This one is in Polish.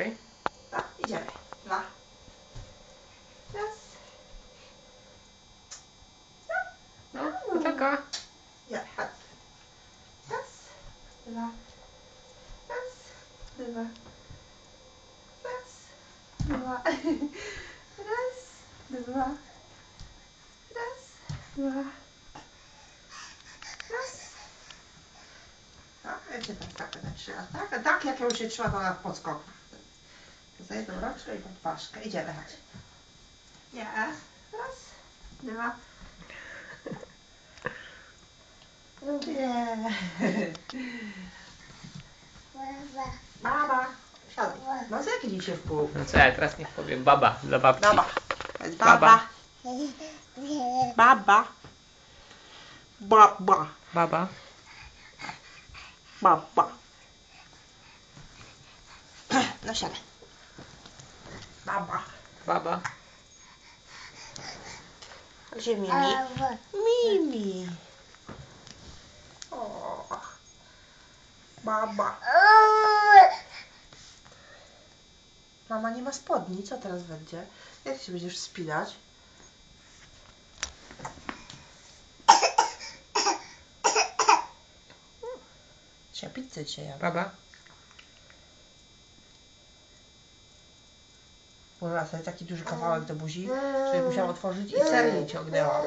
Okej. Tak, idziemy. 2. Raz. No, poczeka. Ja, chodź. Raz, 2. Raz, 2. Raz, 2. Raz, 2. Raz, 2. Raz. Tak, ja cię tak będę trzymać. Tak jak ja już się trzyma, to na podskoku. Za jedną rączkę i pod paszkę. Idziemy, chodź. Nie. Raz, 2. Nie. Baba. Siadaj. No co jak dzisiaj w pół? No co ja teraz niech powiem baba dla babci. Baba. Baba. Baba. Baba. Baba. Baba. No siadaj. Baba. Baba. Gdzie Mimi? Mimi. O. Baba. Mama nie ma spodni. Co teraz będzie? Jak się będziesz wspinać? Trzeba pizzę dzisiaj jadł. Baba. Włożyła sobie taki duży kawałek do buzi, że musiała otworzyć i ser jej ciągnęła.